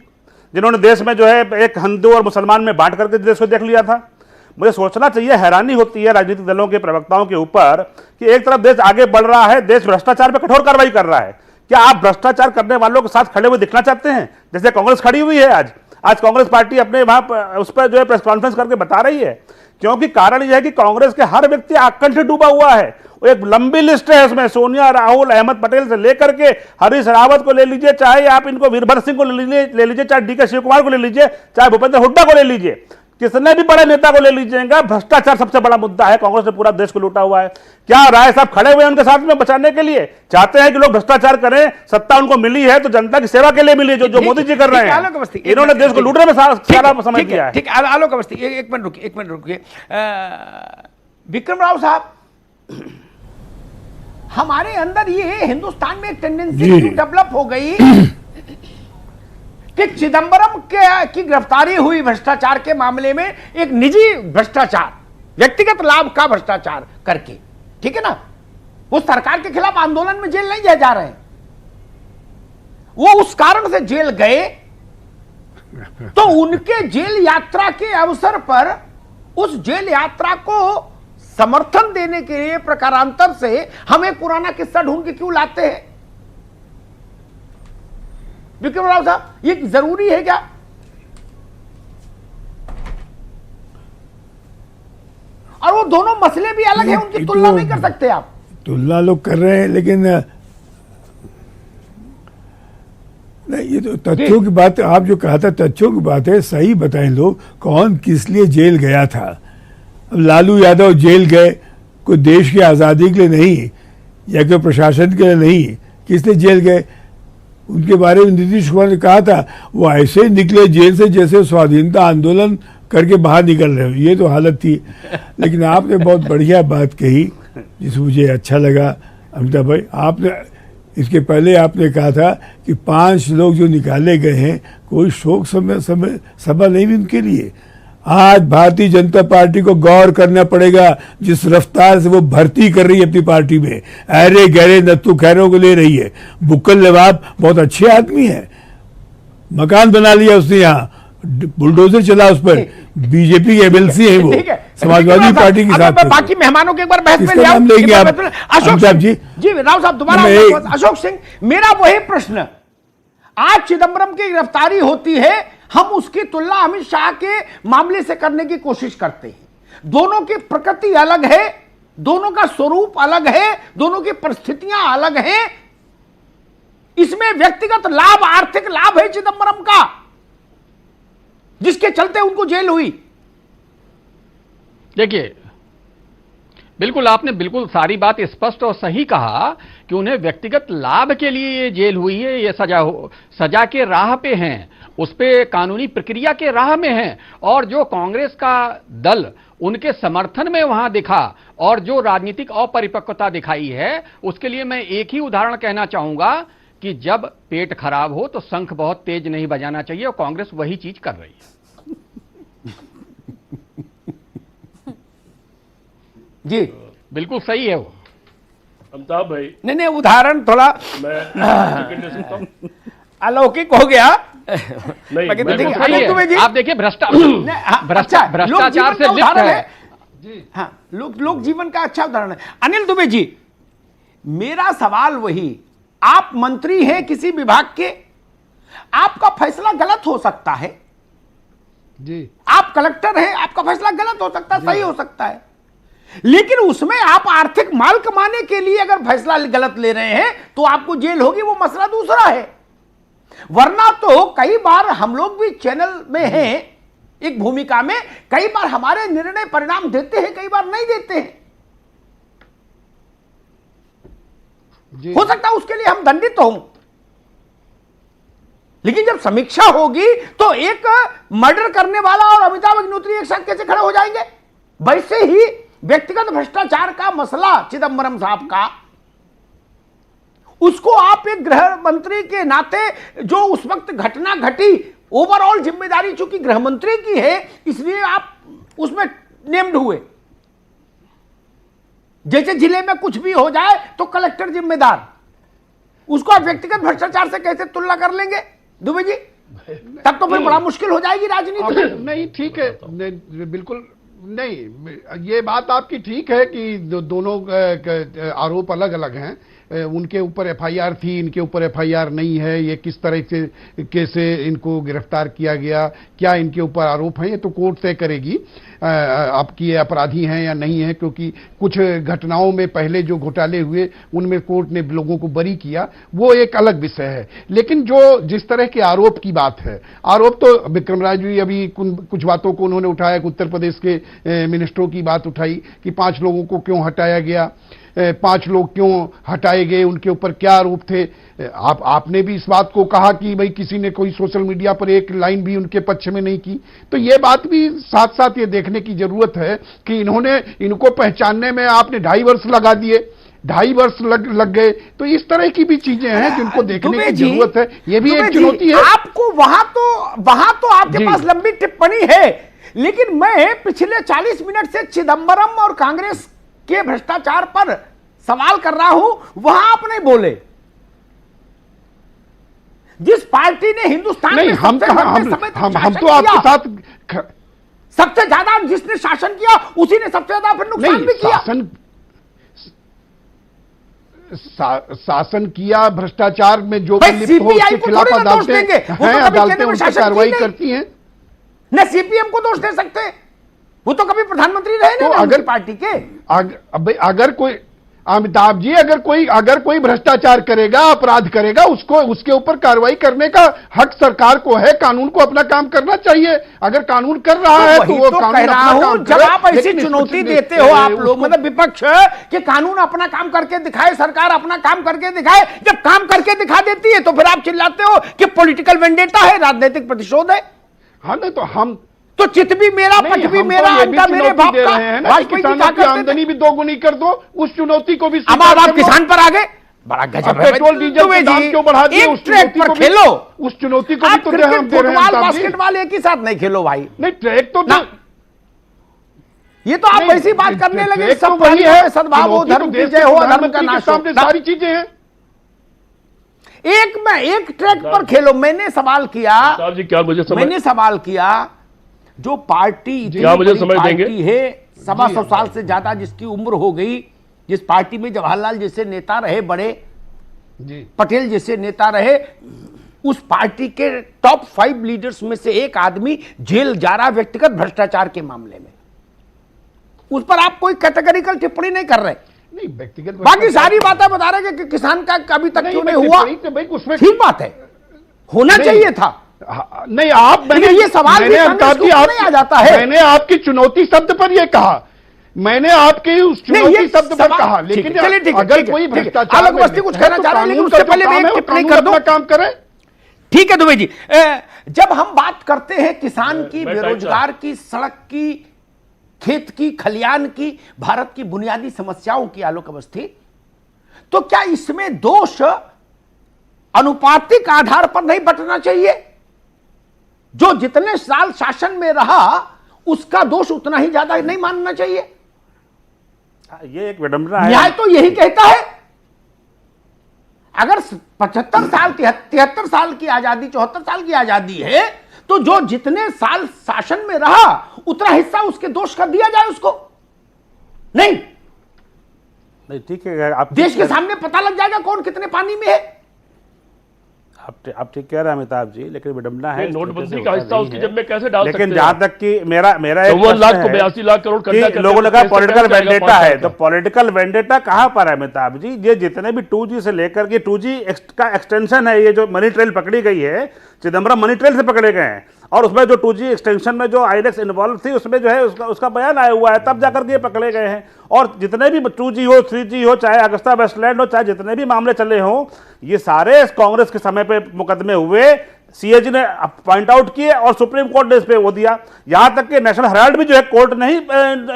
जिन्होंने देश में जो है एक हिंदू और मुसलमान में बांट करके देश को देख लिया था। मुझे सोचना चाहिए, हैरानी होती है राजनीतिक दलों के प्रवक्ताओं के ऊपर कि एक तरफ देश आगे बढ़ रहा है, देश भ्रष्टाचार पर कठोर कार्रवाई कर रहा है। क्या आप भ्रष्टाचार करने वालों के साथ खड़े हुए दिखना चाहते हैं, जैसे कांग्रेस खड़ी हुई है आज कांग्रेस पार्टी अपने वहां उस पर जो है प्रेस कॉन्फ्रेंस करके बता रही है? क्योंकि कारण यह है कि कांग्रेस के हर व्यक्ति आकंठ से डूबा हुआ है। एक लंबी लिस्ट है उसमें, सोनिया, राहुल, अहमद पटेल से लेकर के हरीश रावत को ले लीजिए, चाहे आप इनको वीरभद्र सिंह को ले लीजिए, चाहे DK शिव कुमार को ले लीजिए, चाहे भूपेंद्र हुड्डा को ले लीजिए, किसने भी बड़े नेता को ले लीजिएगा, भ्रष्टाचार सबसे बड़ा मुद्दा है। कांग्रेस ने पूरा देश को लूटा हुआ है। क्या राय साहब खड़े हुए हैं उनके साथ में बचाने के लिए? चाहते हैं कि लोग भ्रष्टाचार करें, सत्ता उनको मिली है तो जनता की सेवा के लिए मिली है, जो मोदी जी कर रहे हैं। इन्होंने देश को लूटने में सारा समय दिया है। ठीक, आलोक अवस्थी एक मिनट रुकिए। विक्रम राव साहब, हमारे अंदर ये हिंदुस्तान में एक टेंडेंसी डेवलप हो गई कि चिदंबरम की गिरफ्तारी हुई भ्रष्टाचार के मामले में, एक निजी भ्रष्टाचार, व्यक्तिगत लाभ का भ्रष्टाचार करके, ठीक है ना, वो सरकार के खिलाफ आंदोलन में जेल नहीं जा रहे हैं, वो उस कारण से जेल गए। तो उनके जेल यात्रा के अवसर पर उस जेल यात्रा को समर्थन देने के लिए प्रकारांतर से हम एक पुराना किस्सा ढूंढ के क्यों लाते हैं? विक्रम राव साहब, ये जरूरी है क्या? और वो दोनों मसले भी अलग हैं, उनकी तुलना नहीं कर सकते आप। तुलना लोग कर रहे हैं, लेकिन नहीं, ये तो तथ्यों की बात, आप जो कहा था तथ्यों की बात है, सही बताएं लोग कौन किस लिए जेल गया था। अब लालू यादव जेल गए कोई देश की आज़ादी के लिए नहीं या कोई प्रशासन के लिए नहीं, किस लिए जेल गए? उनके बारे में नीतीश कुमार ने कहा था वो ऐसे निकले जेल से जैसे स्वाधीनता आंदोलन करके बाहर निकल रहे हो, ये तो हालत थी। लेकिन आपने बहुत बढ़िया बात कही जिसमें मुझे अच्छा लगा अमिताभ भाई। आपने इसके पहले आपने कहा था कि 5 लोग जो निकाले गए हैं, कोई शोक सभा नहीं भी उनके लिए। आज भारतीय जनता पार्टी को गौर करना पड़ेगा, जिस रफ्तार से वो भर्ती कर रही है अपनी पार्टी में, अरे गहरे नत्थु खैरों को ले रही है। बुक्कल नवाब बहुत अच्छे आदमी है, मकान बना लिया उसने, यहाँ बुलडोजर चला उस पर, बीजेपी के MLC है वो, समाजवादी पार्टी के साथ बाकी मेहमानों के एक बार बहस में किसका नाम लेंगे आप? अशोक अमिताभ जी जी राव साहब दोबारा अशोक सिंह, मेरा वही प्रश्न, आज चिदम्बरम की गिरफ्तारी होती है, हम उसकी तुलना अमित शाह के मामले से करने की कोशिश करते हैं। दोनों की प्रकृति अलग है, दोनों का स्वरूप अलग है, दोनों की परिस्थितियां अलग हैं। इसमें व्यक्तिगत लाभ, आर्थिक लाभ है चिदम्बरम का, जिसके चलते उनको जेल हुई। देखिए, बिल्कुल आपने बिल्कुल सारी बात स्पष्ट और सही कहा कि उन्हें व्यक्तिगत लाभ के लिए ये जेल हुई है, ये सजा के राह पे हैं, उस पे कानूनी प्रक्रिया के राह में हैं। और जो कांग्रेस का दल उनके समर्थन में वहां दिखा और जो राजनीतिक अपरिपक्वता दिखाई है, उसके लिए मैं एक ही उदाहरण कहना चाहूंगा कि जब पेट खराब हो तो शंख बहुत तेज नहीं बजाना चाहिए, और कांग्रेस वही चीज कर रही है। जी बिल्कुल सही है वो। अमिताभ भाई, नहीं उदाहरण थोड़ा मैं अलौकिक हो गया। नहीं, देखिए, सही अनिल दुबे जी, है। आप देखिए भ्रष्टाचार से लिप्त है। हाँ, लोक जीवन का अच्छा उदाहरण है। अनिल दुबे जी, मेरा सवाल वही, आप मंत्री हैं किसी विभाग के, आपका फैसला गलत हो सकता है जी, आप कलेक्टर हैं, आपका फैसला गलत हो सकता है, सही हो सकता है, लेकिन उसमें आप आर्थिक माल कमाने के लिए अगर फैसला गलत ले रहे हैं तो आपको जेल होगी, वो मसला दूसरा है। वरना तो कई बार हम लोग भी चैनल में हैं एक भूमिका में, कई बार हमारे निर्णय परिणाम देते हैं, कई बार नहीं देते हैं। हो सकता है उसके लिए हम दंडित हों, लेकिन जब समीक्षा होगी तो एक मर्डर करने वाला और अमिताभ अग्निहोत्री एक साथ कैसे खड़े हो जाएंगे? वैसे ही व्यक्तिगत भ्रष्टाचार का मसला चिदम्बरम साहब का, उसको आप एक गृह मंत्री के नाते, जो उस वक्त घटना घटी, ओवरऑल जिम्मेदारी चूंकि गृह मंत्री की है, इसलिए आप उसमें नेम्ड हुए। जैसे जिले में कुछ भी हो जाए तो कलेक्टर जिम्मेदार, उसको आप व्यक्तिगत भ्रष्टाचार से कैसे तुलना कर लेंगे दुबे जी? तब तो फिर बड़ा मुश्किल हो जाएगी राजनीति। नहीं ठीक है, बिल्कुल नहीं, ये बात आपकी ठीक है कि दोनों आरोप अलग अलग हैं। उनके ऊपर एफआईआर थी, इनके ऊपर एफआईआर नहीं है। ये किस तरह से कैसे इनको गिरफ्तार किया गया, क्या इनके ऊपर आरोप हैं, ये तो कोर्ट तय करेगी आपकी ये अपराधी हैं या नहीं है। क्योंकि कुछ घटनाओं में पहले जो घोटाले हुए उनमें कोर्ट ने लोगों को बरी किया, वो एक अलग विषय है। लेकिन जो जिस तरह के आरोप की बात है, आरोप तो विक्रम राज जी अभी कुछ बातों को उन्होंने उठाया कि उत्तर प्रदेश के मिनिस्टरों की बात उठाई कि 5 लोगों को क्यों हटाया गया, 5 लोग क्यों हटाए गए, उनके ऊपर क्या आरोप थे। आपने भी इस बात को कहा कि भाई किसी ने कोई सोशल मीडिया पर एक लाइन भी उनके पक्ष में नहीं की। तो ये बात भी साथ साथ ये देखने की जरूरत है कि इनको पहचानने में आपने 2.5 वर्ष लगा दिए, 2.5 वर्ष लग गए। तो इस तरह की भी चीजें हैं जिनको देखने की जरूरत है। ये भी एक चुनौती है आपको। वहां तो आपके पास लंबी टिप्पणी है, लेकिन मैं पिछले 40 मिनट से चिदम्बरम और कांग्रेस के भ्रष्टाचार पर सवाल कर रहा हूं, वहां आप नहीं बोले। जिस पार्टी ने हिंदुस्तान में हम तो आपके साथ सबसे ज्यादा जिसने शासन किया, उसी ने सबसे ज्यादा फिर नुकसान भी किया। शासन किया, भ्रष्टाचार में जो लिप्त हो उसके खिलाफ अदालतें उन पर कार्रवाई करती हैं। न सीपीएम को दोष दे सकते, वो तो कभी प्रधानमंत्री रहे नहीं। तो अगर पार्टी के अगर कोई अमिताभ जी अगर कोई भ्रष्टाचार करेगा, अपराध करेगा, उसके ऊपर कार्रवाई करने का हक सरकार को है। कानून को अपना काम करना चाहिए। अगर कानून कर रहा है तो वो कानून अपना काम जब आप ऐसी चुनौती देते हो आप लोग, मतलब विपक्ष, कि कानून अपना काम करके दिखाए, सरकार अपना काम करके दिखाए। जब काम करके दिखा देती है तो फिर आप चिल्लाते हो कि पॉलिटिकल वेंडेटा है, राजनीतिक प्रतिशोध है। हाँ, नहीं तो हम तो चित भी मेरा, पट भी मेरा, अंडा मेरे बाप का। किसानों की आमदनी भी दोगुनी कर दो, उस चुनौती को भी। अब आप किसान पर आ गए, बड़ा गजब है। पेट्रोल डीजल के दाम क्यों बढ़ा दिए? उस ट्रैक पर खेलो, उस चुनौती को भी तो दे हम दे रहे हैं। बास्केटबॉल एक ही साथ नहीं खेलो भाई। नहीं, ट्रैक तो ये तो आप ऐसी बात करने लगे, सब वही है, सद्भाव हो, धर्म की जय हो, अधर्म का नाश हो, सारी चीजें हैं। एक ट्रैक पर खेलो। मैंने सवाल किया, जी क्या मुझे मैंने सवाल किया, जो पार्टी क्या मुझे समझ देंगे है, 125 साल से ज्यादा जिसकी उम्र हो गई, जिस पार्टी में जवाहरलाल जैसे नेता रहे, बड़े जी पटेल जैसे नेता रहे, उस पार्टी के टॉप 5 लीडर्स में से एक आदमी जेल जा रहा व्यक्तिगत भ्रष्टाचार के मामले में। उस पर आप कोई कैटेगरिकल टिप्पणी नहीं कर रहे, नहीं व्यक्तिगत बाकी सारी बातें बता रहे हैं कि किसान का अभी तक क्यों नहीं हुआ। उसमें ठीक बात है, होना चाहिए था। नहीं आप लेकिन ये सवाल भी कांग्रेस को नहीं आ जाता है। मैंने आपकी चुनौती शब्द पर यह कहा, मैंने आपके उस चुनौती शब्द पर कहा, लेकिन अगर कोई भ्रष्टाचार अलग वस्ती कुछ कहना चाह रहे हैं, लेकिन उससे पहले मैं एक टिप्पणी कर दूं। काम करे। ठीक है दुबे जी, जब हम बात करते हैं किसान की, बेरोजगार की, सड़क की, खेत की, खलियान की, भारत की बुनियादी समस्याओं की, आलोक अवस्थी, तो क्या इसमें दोष अनुपातिक आधार पर नहीं बंटना चाहिए? जो जितने साल शासन में रहा उसका दोष उतना ही ज्यादा नहीं मानना चाहिए? ये एक विडंबना है। न्याय तो यही कहता है। अगर 75 साल 73 साल की आजादी, 74 साल की आजादी है, तो जो जितने साल शासन में रहा उतना हिस्सा उसके दोष का दिया जाए उसको। नहीं, ठीक है, आप देश के सामने पता लग जाएगा कौन कितने पानी में है। आप ठीक कह रहे हैं अमिताभ जी, लेकिन विडंबना है नोटबंदी का हिस्सा उसकी जब में कैसे डाल सकते हैं? लेकिन जहां तक कि मेरा 54 लाख को 82 लाख करोड़ करना कि लोगों ने कहा पॉलिटिकल वेंडेटा है, तो पॉलिटिकल वेंडेटा कहां पर है अमिताभ जी? ये जितने भी 2G से लेकर के 2G का एक्सटेंशन है, ये जो मनी ट्रेल पकड़ी गई है, चिदम्बरम मनी ट्रेल से पकड़े गए हैं, और उसमें जो 2G एक्सटेंशन में जो आईएनएक्स इन्वॉल्व थी, उसमें जो है उसका बयान आया हुआ है, तब जाकर के ये पकड़े गए हैं। और जितने भी 2G हो, 3G हो, चाहे अगस्ता वेस्टलैंड हो, चाहे जितने भी मामले चले हों, ये सारे कांग्रेस के समय पे मुकदमे हुए, सीएजी ने पॉइंट आउट किए और सुप्रीम कोर्ट ने इस पे वो दिया। यहां तक कि नेशनल हेराल्ड भी जो है कोर्ट ने ही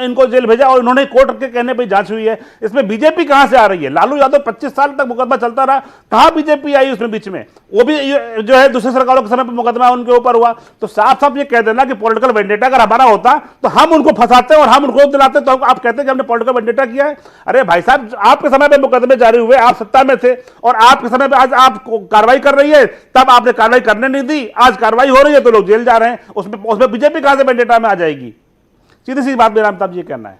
इनको जेल भेजा और इन्होंने कोर्ट के कहने पे जांच हुई है। इसमें बीजेपी कहां से आ रही है? लालू यादव 25 साल तक मुकदमा चलता रहा, कहां बीजेपी आई उसमें बीच में? वो भी जो है दूसरे सरकारों के समय पर मुकदमा उनके ऊपर हुआ। तो साफ साफ ये कह देना कि पॉलिटिकल वेंडेटा अगर हमारा होता तो हम उनको फंसाते और हम उनको दिलाते, तो आप कहते कि हमने पॉलिटिकल वेंडेटा किया है। अरे भाई साहब, आपके समय पर मुकदमे जारी हुए, आप सत्ता में थे, और आपके समय पर आज आप कार्रवाई कर रही है, तब आपने कार्रवाई करने नहीं दी, आज कार्रवाई हो रही है तो लोग जेल जा रहे हैं। उसमें बीजेपी कहां से वेंडेटा में आ जाएगी? सीधी सी बात मेरा अमिताभ जी कहना है।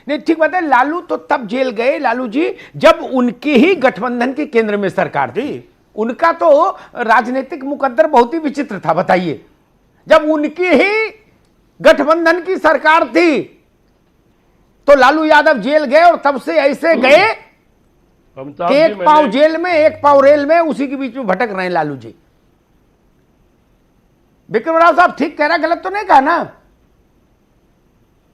नहीं, ठीक बात है। लालू तो तब जेल गए, लालू जी, जब उनकी ही गठबंधन की केंद्र में सरकार थी। उनका तो राजनीतिक मुकद्दर बहुत ही विचित्र था, बताइए। जब उनकी ही गठबंधन की सरकार थी तो लालू यादव जेल गए, और तब से ऐसे गए कि एक पांव जेल में एक पांव रेल में, उसी के बीच में भटक रहे हैं लालू जी। विक्रम राव साहब ठीक कह रहा, गलत तो नहीं कहा ना?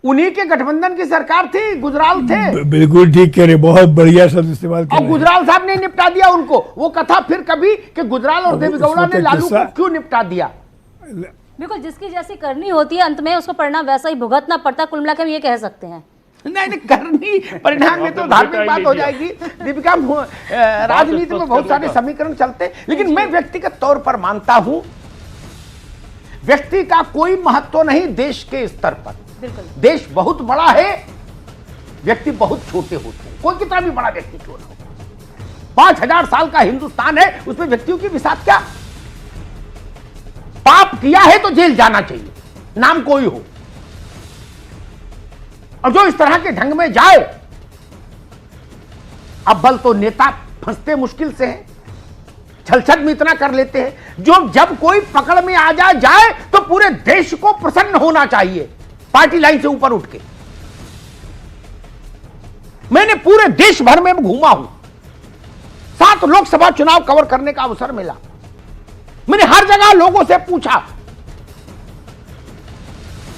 उन्हीं के गठबंधन की सरकार थी, गुजराल थे। बिल्कुल ठीक कह रहे, बहुत बढ़िया शब्द इस्तेमाल कर रहे और गुजराल साहब ने निपटा दिया उनको। वो कथा फिर कभी कि गुजराल और देवेगौड़ा ने लालू को क्यों निपटा दिया? बिल्कुल, जिसकी जैसी करनी होती है अंत में उसको परिणाम वैसा ही भुगतना पड़ता। कुल मिला के हम ये कह सकते हैं। नहीं, करनी परिणाम में तो धार्मिक बात हो जाएगी दीपिका। राजनीति में बहुत सारे समीकरण चलते, लेकिन मैं व्यक्तिगत तौर पर मानता हूं व्यक्ति का कोई महत्व नहीं देश के स्तर पर। देश बहुत बड़ा है, व्यक्ति बहुत छोटे होते हैं, कोई कितना भी बड़ा व्यक्ति क्यों ना हो। 5000 साल का हिंदुस्तान है, उसमें व्यक्तियों की विसात क्या? पाप किया है तो जेल जाना चाहिए, नाम कोई हो, और जो इस तरह के ढंग में जाए, अव्वल तो नेता फंसते मुश्किल से हैं, छलछल में इतना कर लेते हैं। जो जब कोई पकड़ में आ जाए तो पूरे देश को प्रसन्न होना चाहिए, पार्टी लाइन से ऊपर उठ के। मैंने पूरे देश भर में घूमा हूं, 7 लोकसभा चुनाव कवर करने का अवसर मिला। मैंने हर जगह लोगों से पूछा,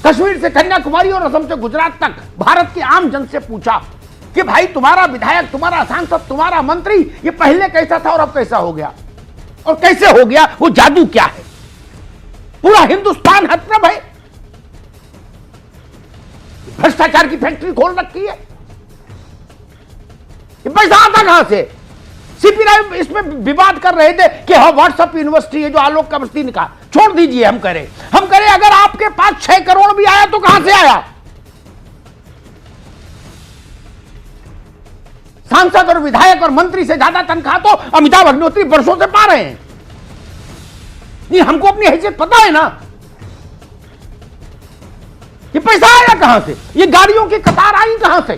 कश्मीर से कन्याकुमारी और असम से गुजरात तक भारत के आम जन से पूछा कि भाई तुम्हारा विधायक, तुम्हारा सांसद, तुम्हारा मंत्री ये पहले कैसा था और अब कैसा हो गया, और कैसे हो गया, वो जादू क्या है? पूरा हिंदुस्तान हतप्रभ है, भ्रष्टाचार की फैक्ट्री खोल रखी है। ये पैसा आता कहां से? सीपी राव इसमें विवाद कर रहे थे कि हाँ व्हाट्सएप यूनिवर्सिटी है जो आलोक अवस्थी ने कहा, छोड़ दीजिए, हम करें अगर आपके पास 6 करोड़ भी आया तो कहां से आया? सांसद और विधायक और मंत्री से ज्यादा तनख्वाह तो अमिताभ अग्निहोत्री वर्षों से पा रहे हैं। नहीं, हमको अपनी हैसियत पता है ना ये पैसा आया कहां से? ये गाड़ियों की कतार आई कहां से?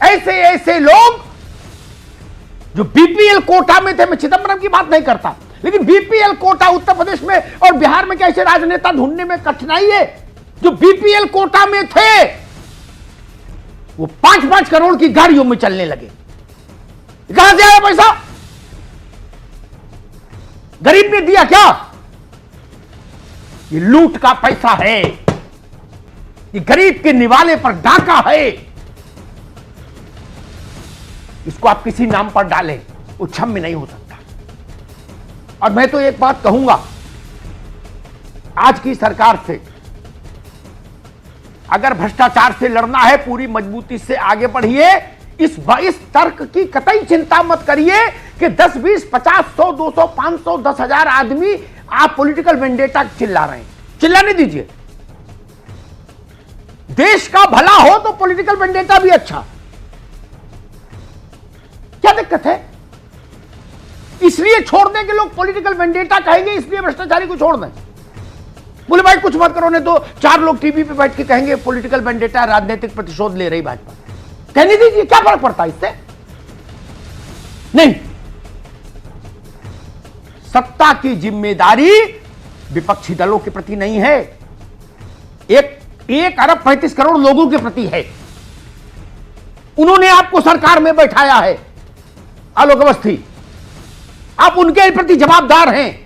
ऐसे ऐसे लोग जो बीपीएल कोटा में थे, मैं चिदंबरम की बात नहीं करता, लेकिन बीपीएल कोटा उत्तर प्रदेश में और बिहार में कैसे राजनेता ढूंढने में कठिनाई है। जो बीपीएल कोटा में थे वो 5-5 करोड़ की गाड़ियों में चलने लगे। कहां से आया पैसा? गरीब ने दिया क्या? ये लूट का पैसा है, ये गरीब के निवाले पर डाका है। इसको आप किसी नाम पर डालें, वो क्षम्य नहीं हो सकता। और मैं तो एक बात कहूंगा, आज की सरकार से अगर भ्रष्टाचार से लड़ना है, पूरी मजबूती से आगे बढ़िए। इस तर्क की कतई चिंता मत करिए कि 10, 20, 50, 100, 200, 500, 10,000 आदमी आप पॉलिटिकल वेंडेटा चिल्ला रहे हैं। चिल्लाने दीजिए। देश का भला हो तो पॉलिटिकल वेंडेटा भी अच्छा। क्या दिक्कत है? इसलिए छोड़ दें कि लोग पॉलिटिकल वेंडेटा कहेंगे, इसलिए भ्रष्टाचारी को छोड़ दें। बोले भाई कुछ मत करो, नहीं तो 4 लोग टीवी पे बैठ के कहेंगे पॉलिटिकल वेंडेटा, राजनीतिक प्रतिशोध ले रही भाजपा। कहने दीजिए, क्या फर्क पड़ता है इससे? नहीं, सत्ता की जिम्मेदारी विपक्षी दलों के प्रति नहीं है, 1 अरब 35 करोड़ लोगों के प्रति है। उन्होंने आपको सरकार में बैठाया है। आलोक अवस्थी, आप उनके प्रति जवाबदार हैं।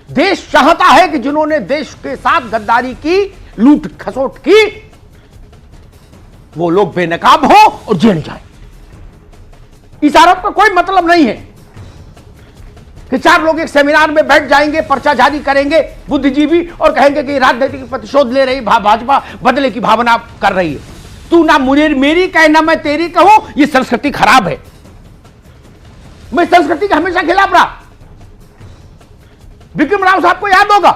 देश चाहता है कि जिन्होंने देश के साथ गद्दारी की, लूट खसोट की, वो लोग बेनकाब हो और जेल जाए। इस आरोप का कोई मतलब नहीं है कि 4 लोग एक सेमिनार में बैठ जाएंगे, पर्चा जारी करेंगे बुद्धिजीवी और कहेंगे कि राजनीतिक प्रतिशोध ले रही भाजपा, बदले की भावना कर रही है। तू ना मुझे मेरी कहे ना मैं तेरी कहूं, ये संस्कृति खराब है। मैं संस्कृति के हमेशा खिलाफ रहा। विक्रम राव साहब को याद होगा,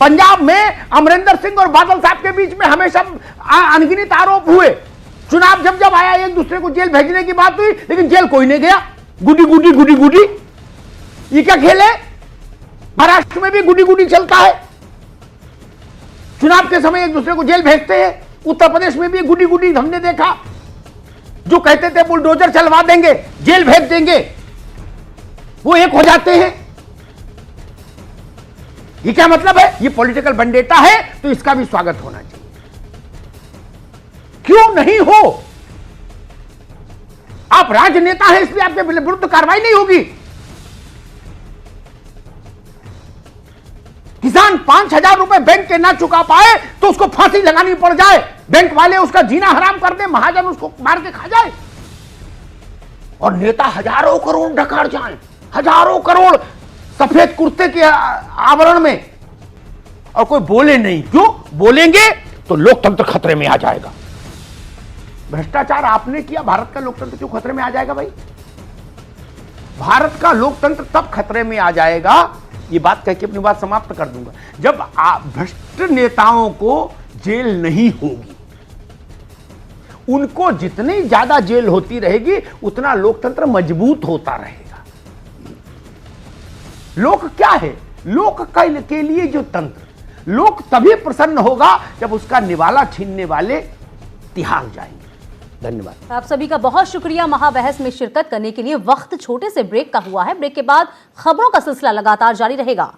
पंजाब में अमरिंदर सिंह और बादल साहब के बीच में हमेशा अनगिनत आरोप हुए। चुनाव जब जब आया, एक दूसरे को जेल भेजने की बात हुई, लेकिन जेल कोई नहीं गया। गुडी गुडी गुडी गुडी, ये क्या खेल है? महाराष्ट्र में भी गुडी गुडी चलता है, चुनाव के समय एक दूसरे को जेल भेजते हैं। उत्तर प्रदेश में भी गुडी गुडी हमने देखा। जो कहते थे बुलडोजर चलवा देंगे, जेल भेज देंगे, वो एक हो जाते हैं। ये क्या मतलब है? ये पॉलिटिकल वेंडेटा है, तो इसका भी स्वागत होना चाहिए। क्यों नहीं हो? आप राजनेता हैं, इसलिए आपके विरुद्ध कार्रवाई नहीं होगी। किसान 5,000 रुपए बैंक के ना चुका पाए तो उसको फांसी लगानी पड़ जाए, बैंक वाले उसका जीना हराम कर दे, महाजन उसको मार के खा जाए, और नेता हजारों करोड़ डकार जाए, हजारों करोड़ सफेद कुर्ते के आवरण में, और कोई बोले नहीं। क्यों बोलेंगे? तो लोकतंत्र खतरे में आ जाएगा। भ्रष्टाचार आपने किया, भारत का लोकतंत्र क्यों खतरे में आ जाएगा भाई? भारत का लोकतंत्र तब खतरे में आ जाएगा, ये बात कह के अपनी बात समाप्त कर दूंगा, जब भ्रष्ट नेताओं को जेल नहीं होगी। उनको जितनी ज्यादा जेल होती रहेगी, उतना लोकतंत्र मजबूत होता रहेगा। लोक क्या है? लोक के लिए जो तंत्र, लोक तभी प्रसन्न होगा जब उसका निवाला छीनने वाले तिहार जाएंगे। धन्यवाद। आप सभी का बहुत शुक्रिया महाबहस में शिरकत करने के लिए। वक्त छोटे से ब्रेक का हुआ है। ब्रेक के बाद खबरों का सिलसिला लगातार जारी रहेगा।